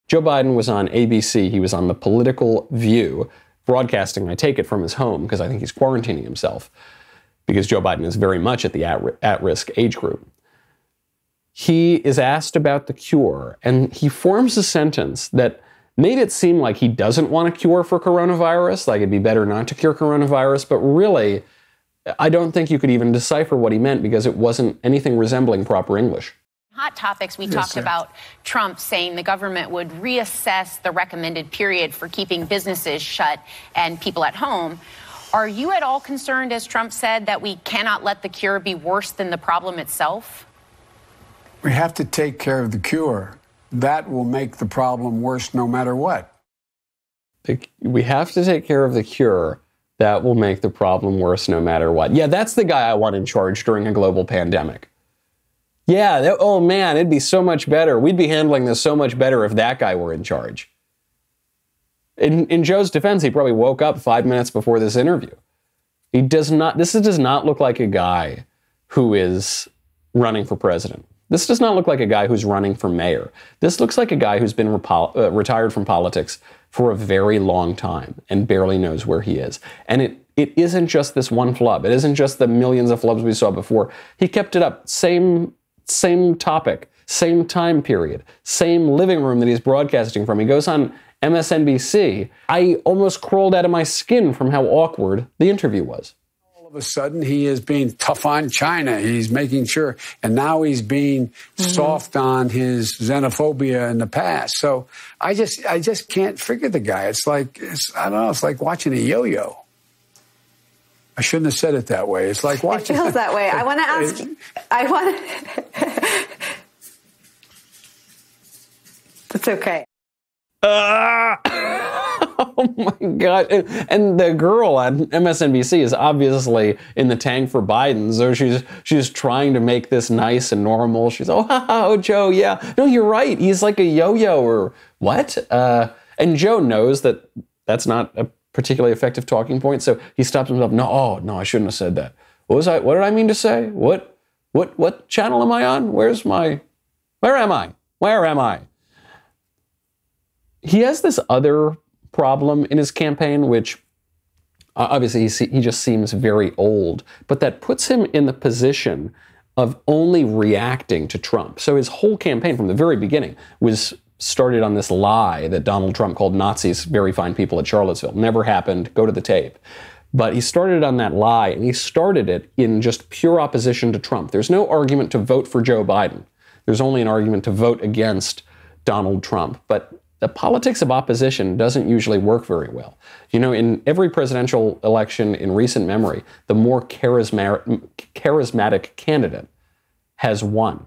Joe Biden was on ABC. He was on The Political View, broadcasting, I take it, from his home, because I think he's quarantining himself, because Joe Biden is very much at the at-risk age group. He is asked about the cure, and he forms a sentence that made it seem like he doesn't want a cure for coronavirus, like it'd be better not to cure coronavirus, but really, I don't think you could even decipher what he meant because it wasn't anything resembling proper English. Hot topics, we talked about Trump saying the government would reassess the recommended period for keeping businesses shut and people at home. Are you at all concerned, as Trump said, that we cannot let the cure be worse than the problem itself? We have to take care of the cure. That will make the problem worse no matter what. We have to take care of the cure. That will make the problem worse no matter what. Yeah, that's the guy I want in charge during a global pandemic. Yeah, oh man, it'd be so much better. We'd be handling this so much better if that guy were in charge. In Joe's defense, he probably woke up 5 minutes before this interview. This does not look like a guy who is running for president. This does not look like a guy who's running for mayor. This looks like a guy who's been retired from politics for a very long time and barely knows where he is. And it isn't just this one flub. It isn't just the millions of flubs we saw before. He kept it up. Same topic, same time period, same living room that he's broadcasting from. He goes on MSNBC. I almost crawled out of my skin from how awkward the interview was. All of a sudden, he is being tough on China. He's making sure, and now he's being soft on his xenophobia in the past. So I just can't figure the guy. I don't know. It's like watching a yo-yo. I shouldn't have said it that way. It's like watching. It feels that way. I want to ask. It's okay. Oh my God. And the girl on MSNBC is obviously in the tank for Biden. So she's trying to make this nice and normal. She's, oh, Joe, yeah. No, you're right. He's like a yo-yo or what? And Joe knows that that's not a particularly effective talking point. So he stops himself. No, I shouldn't have said that. What did I mean to say? What channel am I on? Where am I? He has this other problem in his campaign, which obviously he just seems very old, but that puts him in the position of only reacting to Trump. So his whole campaign from the very beginning was started on this lie that Donald Trump called Nazis very fine people at Charlottesville. Never happened. Go to the tape. But he started on that lie, and he started it in just pure opposition to Trump. There's no argument to vote for Joe Biden. There's only an argument to vote against Donald Trump. But the politics of opposition doesn't usually work very well. You know, in every presidential election in recent memory, the more charismatic candidate has won,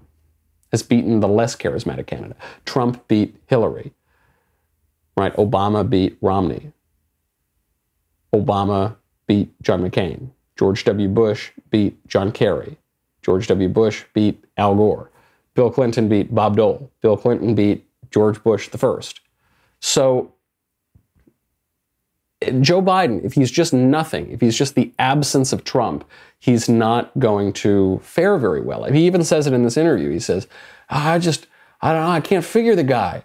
has beaten the less charismatic candidate. Trump beat Hillary, right? Obama beat Romney. Obama beat John McCain. George W. Bush beat John Kerry. George W. Bush beat Al Gore. Bill Clinton beat Bob Dole. Bill Clinton beat George Bush I. So Joe Biden, if he's just nothing, if he's just the absence of Trump, he's not going to fare very well. He even says it in this interview. He says, I don't know, I can't figure the guy.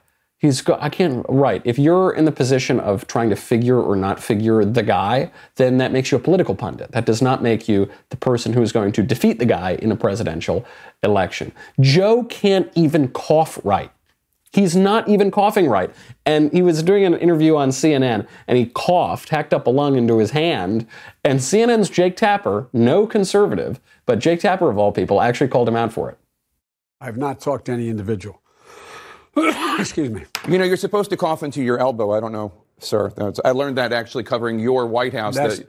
Right. If you're in the position of trying to figure or not figure the guy, then that makes you a political pundit. That does not make you the person who is going to defeat the guy in a presidential election. Joe can't even cough right. He's not even coughing right. And he was doing an interview on CNN, and he coughed, hacked up a lung into his hand, and CNN's Jake Tapper, no conservative, but Jake Tapper of all people, actually called him out for it. I've not talked to any individual. Excuse me. You know, you're supposed to cough into your elbow. I don't know, sir. I learned that actually covering your White House. Actually,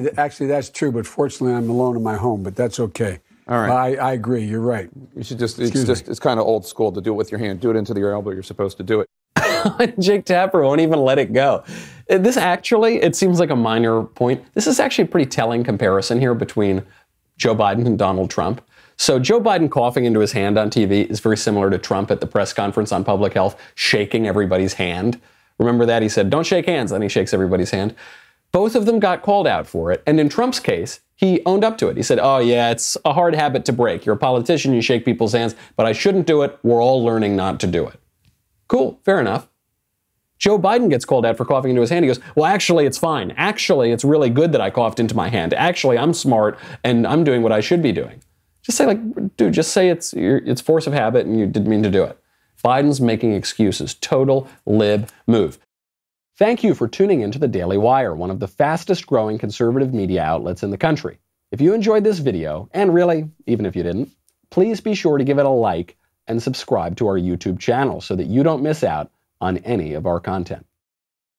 that's true, but fortunately I'm alone in my home, but that's okay. All right. I agree. You're right. You should it's kind of old school to do it with your hand. Do it into your elbow. You're supposed to do it. Jake Tapper won't even let it go. This actually, it seems like a minor point. This is actually a pretty telling comparison here between Joe Biden and Donald Trump. So Joe Biden coughing into his hand on TV is very similar to Trump at the press conference on public health, shaking everybody's hand. Remember that? He said, don't shake hands. Then he shakes everybody's hand. Both of them got called out for it. And in Trump's case, he owned up to it. He said, oh, yeah, it's a hard habit to break. You're a politician, you shake people's hands, but I shouldn't do it. We're all learning not to do it. Cool, fair enough. Joe Biden gets called out for coughing into his hand. He goes, well, actually, it's fine. Actually, it's really good that I coughed into my hand. Actually, I'm smart and I'm doing what I should be doing. Just say, like, dude, just say it's force of habit and you didn't mean to do it. Biden's making excuses. Total lib move. Thank you for tuning into the Daily Wire, one of the fastest growing conservative media outlets in the country. If you enjoyed this video, and really, even if you didn't, please be sure to give it a like and subscribe to our YouTube channel so that you don't miss out on any of our content.